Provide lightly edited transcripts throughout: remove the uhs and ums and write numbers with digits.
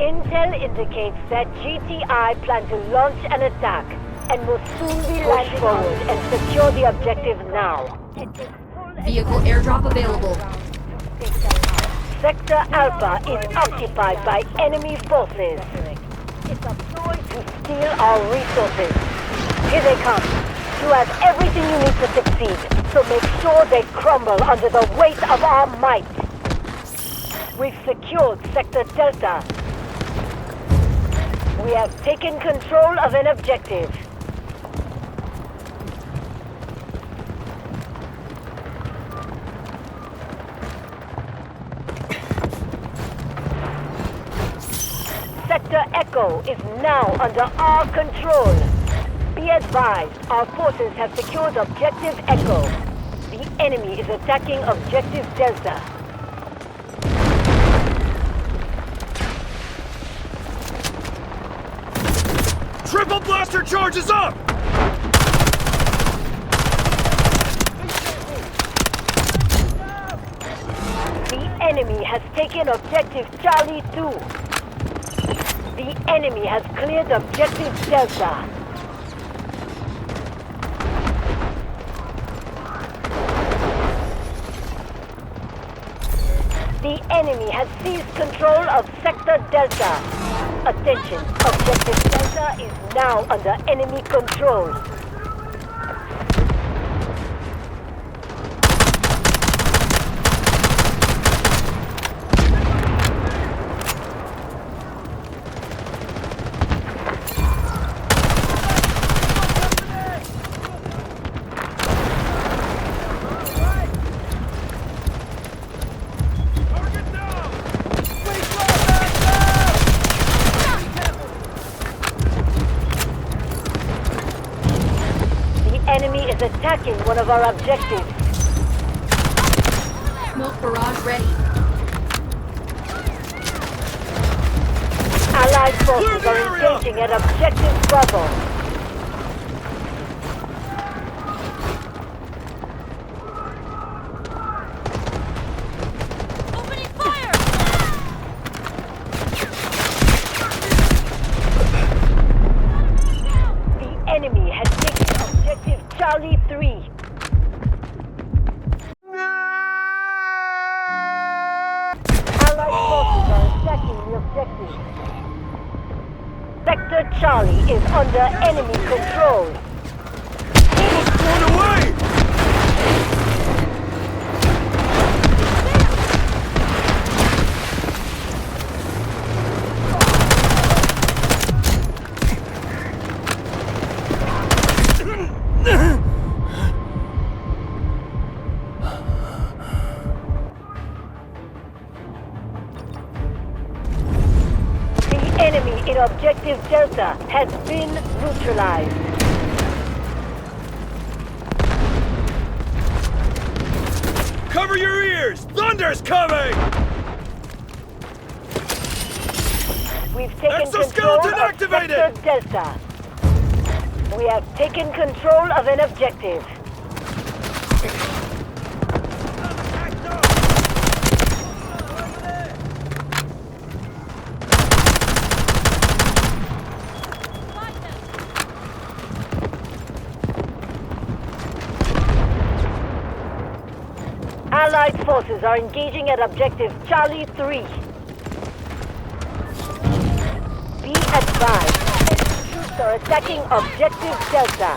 Intel indicates that GTI plan to launch an attack and will soon be landing forward and secure the objective now. Vehicle airdrop available. Sector Alpha is occupied by enemy forces. It's a ploy to steal our resources. Here they come. You have everything you need to succeed, so make sure they crumble under the weight of our might. We've secured Sector Delta. We have taken control of an objective. Sector Echo is now under our control. Be advised, our forces have secured Objective Echo. The enemy is attacking Objective Delta. Triple blaster charges up! The enemy has taken Objective Charlie 2. The enemy has cleared Objective Delta. The enemy has seized control of Sector Delta. Attention, Objective Delta is now under enemy control. Enemy is attacking one of our objectives. Smoke barrage ready. Allied forces are engaging at Objective Bravo. Enemy has taken Objective Charlie 3. Allied forces are attacking the objective. Sector Charlie is under enemy control. Almost blown away! Enemy in Objective Delta has been neutralized. Cover your ears! Thunder's coming! We've taken Exoskeleton control activated! of Sector Delta. We have taken control of an objective. Allied forces are engaging at Objective Charlie 3. Be advised, enemy troops are attacking Objective Delta.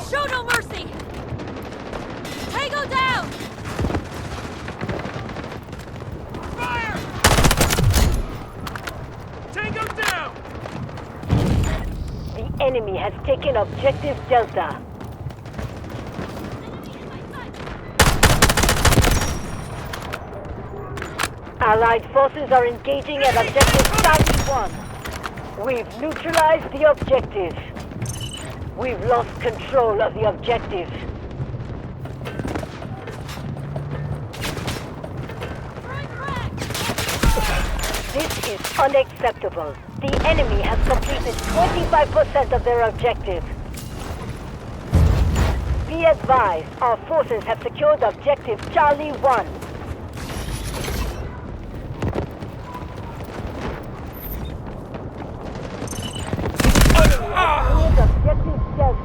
Show no mercy! Tango down! Fire! Tango down! The enemy has taken Objective Delta. Allied forces are engaging at Objective Charlie 1. We've neutralized the objective. We've lost control of the objective. This is unacceptable. The enemy has completed 25% of their objective. Be advised, our forces have secured Objective Charlie 1.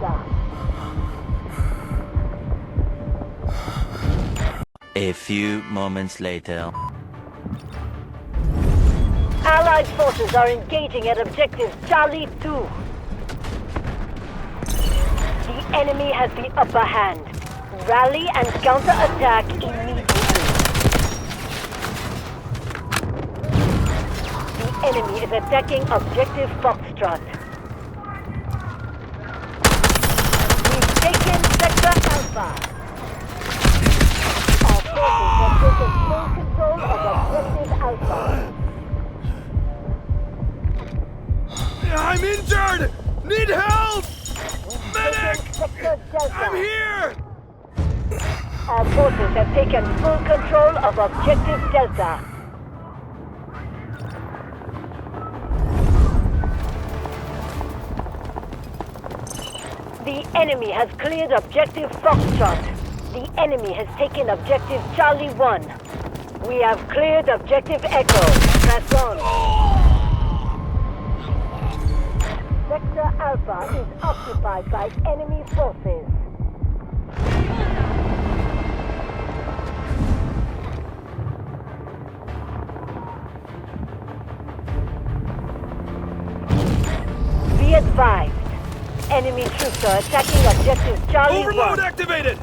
Delta. A few moments later. Allied forces are engaging at objective Charlie 2. The enemy has the upper hand. Rally and counter-attack immediately. The enemy is attacking objective Foxtrot. We've taken Sector Alpha. Our forces have taken full control of objective Alpha. I'm injured! Need help! Medic! Sector Delta. I'm here! Our forces have taken full control of objective Delta. The enemy has cleared objective Foxtrot. The enemy has taken objective Charlie 1. We have cleared objective Echo. Press on. Sector Alpha is occupied by enemy forces. Be advised. Enemy troops are attacking objective Charlie 1. Overload activated!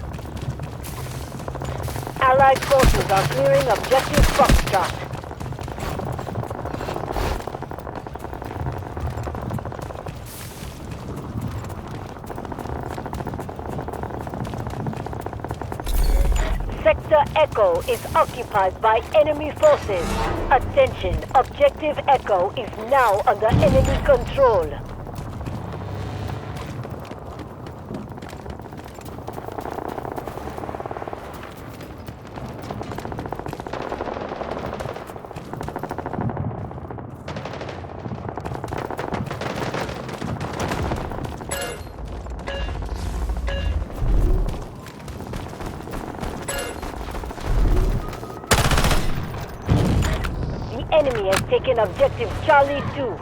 Allied forces are clearing objective Foxtrot. Sector Echo is occupied by enemy forces. Attention, objective Echo is now under enemy control. Enemy has taken objective Charlie 2.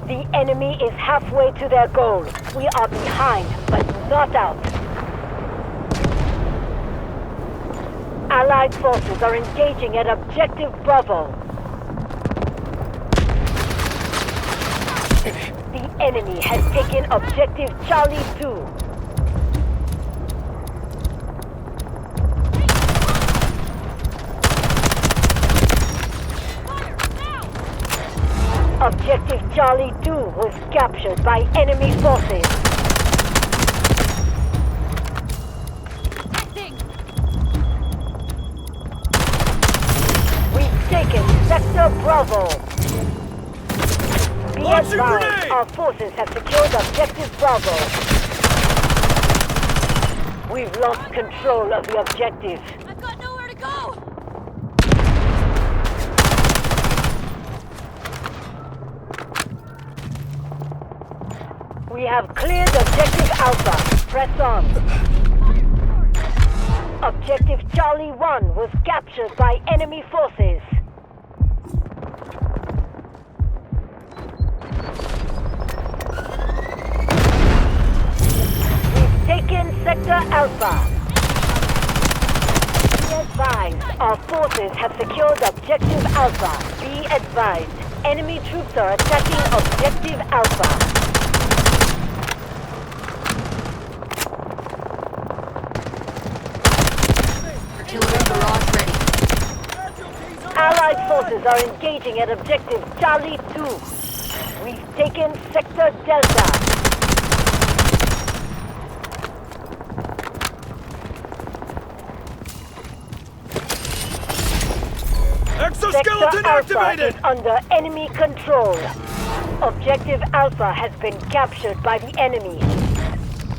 The enemy is halfway to their goal. We are behind, but not out. Allied forces are engaging at objective Bravo. The enemy has taken objective Charlie 2. Objective Charlie 2 was captured by enemy forces. We've taken Sector Bravo. Be Launching advised, grenade! our forces have secured objective Bravo. We've lost control of the objective. I've got nowhere to go! We have cleared objective Alpha. Press on. Objective Charlie 1 was captured by enemy forces. We've taken Sector Alpha. Be advised, our forces have secured objective Alpha. Be advised, enemy troops are attacking objective Alpha. Artillery barrage ready. Allied forces are engaging at objective Charlie 2. We've taken Sector Delta. Exoskeleton Sector Alpha activated! is under enemy control. Objective Alpha has been captured by the enemy.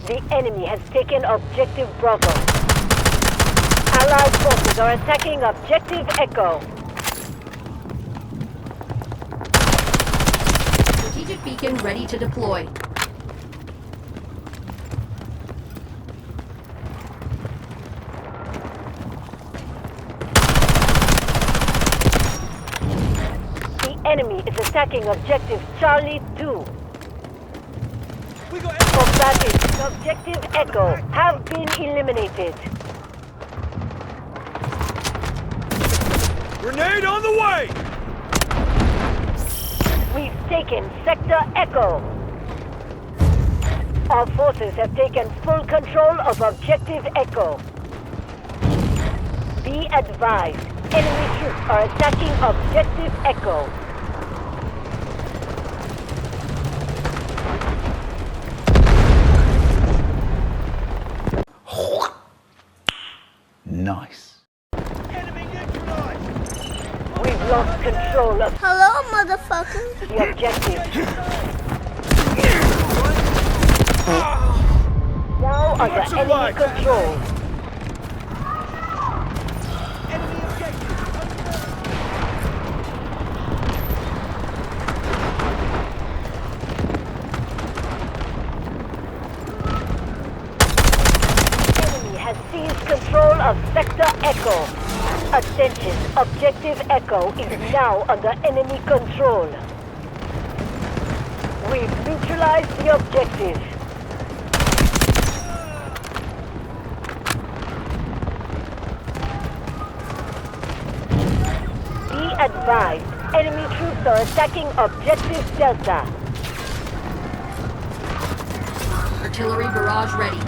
The enemy has taken objective Bravo. Allied forces are attacking objective Echo. Strategic beacon ready to deploy. enemy is attacking objective Charlie 2. We got Combatants in objective Echo have been eliminated. grenade on the way! We've taken Sector Echo. Our forces have taken full control of objective Echo. Be advised, enemy troops are attacking objective Echo. Nice. Enemy neutralized! We've lost control of Hello, motherfucker. the objective. Now under Watch your enemy back. control. Enemy objective! Enemy has seized control of Sector Echo. Attention, objective Echo is now under enemy control. We've neutralized the objective. Be advised, enemy troops are attacking objective Delta. Artillery barrage ready.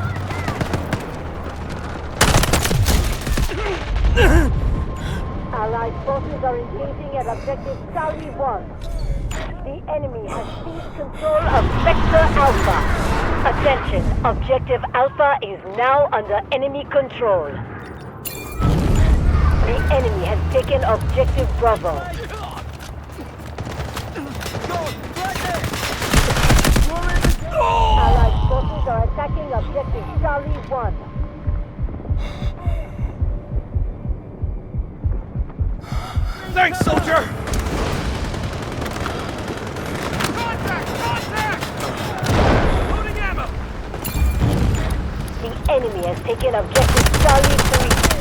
Allied forces are engaging at objective Charlie 1. The enemy has seized control of Sector Alpha. Attention, objective Alpha is now under enemy control. The enemy has taken objective Bravo. Allied forces are attacking objective Charlie 1. Thanks, soldier! Contact! Contact! Loading ammo! The enemy has taken objective Charlie 3.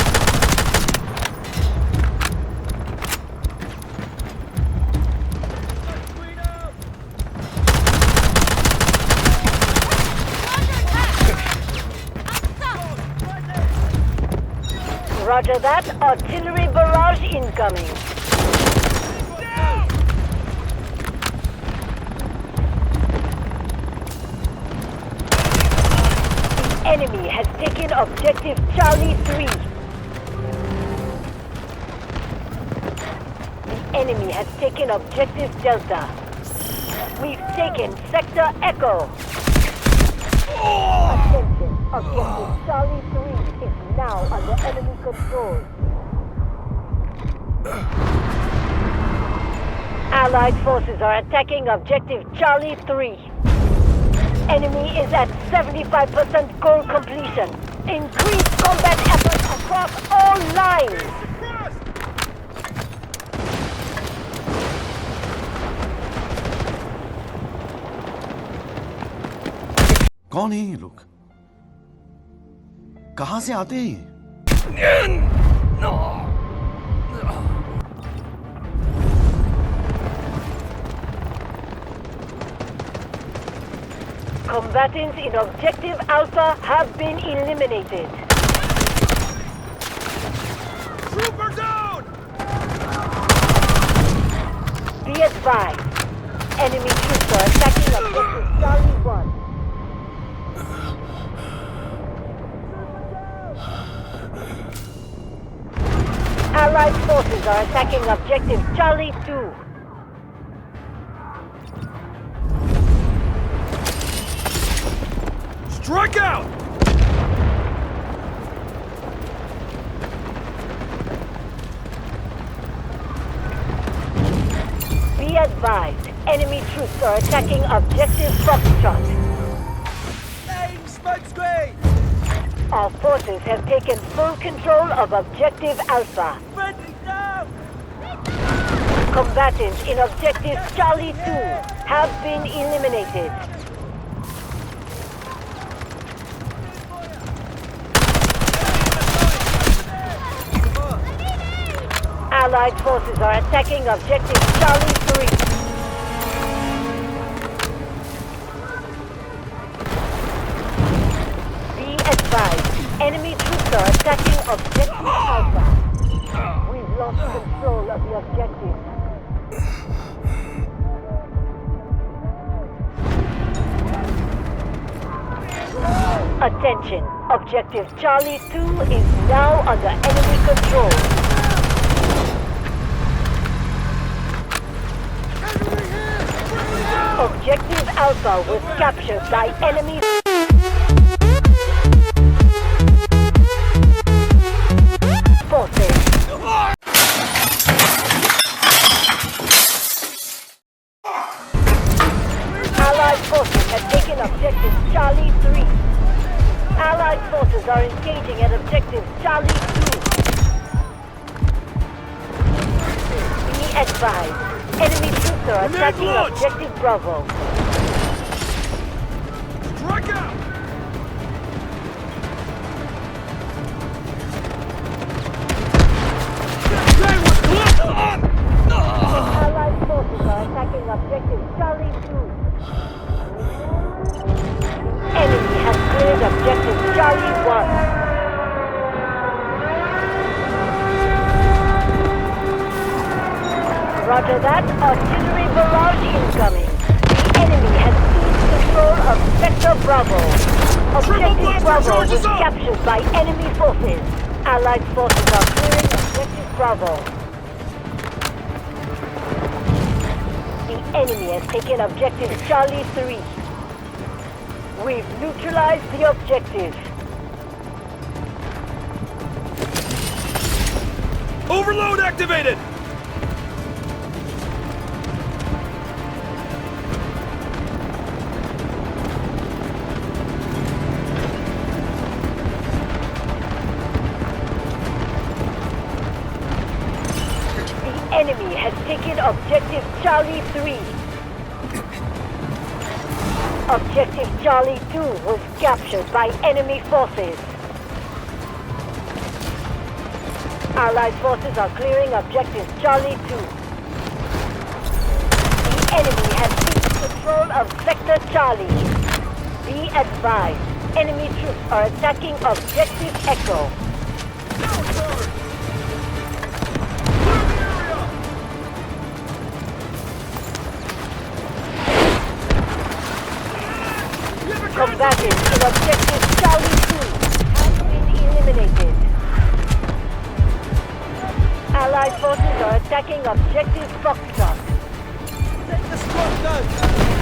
Roger that, artillery barrage incoming. Down! The enemy has taken objective Charlie 3. The enemy has taken objective Delta. We've taken Sector Echo. Attention, objective Charlie 3 is now under enemy control. Allied forces are attacking objective Charlie 3. Enemy is at 75% goal completion. Increase combat efforts across all lines. कौन है ये लोग? कहां से आते हैं ये? Combatants in objective Alpha have been eliminated. Trooper down! Be advised, enemy troops are attacking objective Charlie 1. Allied forces are attacking objective Charlie 2. Strike out! Be advised, enemy troops are attacking objective Foxtrot. Aim smoke screen! Our forces have taken full control of objective Alpha. Friendly down! Combatants in objective Charlie 2 have been eliminated. Allied forces are attacking objective Charlie 3. objective Alpha. We've lost control of the objective. Attention, objective Charlie 2 is now under enemy control. Objective Alpha was captured by enemy forces. Allied forces have taken objective Charlie 3. Allied forces are engaging at objective Charlie 2. Be advised, enemy troops are attacking objective Bravo. Strike out! Allied forces are attacking objective Charlie 2. Enemy has cleared objective Charlie 1. Roger that. Artillery barrage incoming. The enemy has seized control of Sector Bravo. Objective Bravo was captured by enemy forces. Allied forces are clearing objective Bravo. The enemy has taken objective Charlie 3. We've neutralized the objective. Overload activated! The enemy has taken objective Charlie 3. Objective Charlie 2 was captured by enemy forces. Allied forces are clearing objective Charlie 2. The enemy has seized control of Sector Charlie. Be advised, enemy troops are attacking objective Echo. Combatants in objective Charlie 2 have been eliminated. Allied forces are attacking objective Foxtrot. Take the smoke down!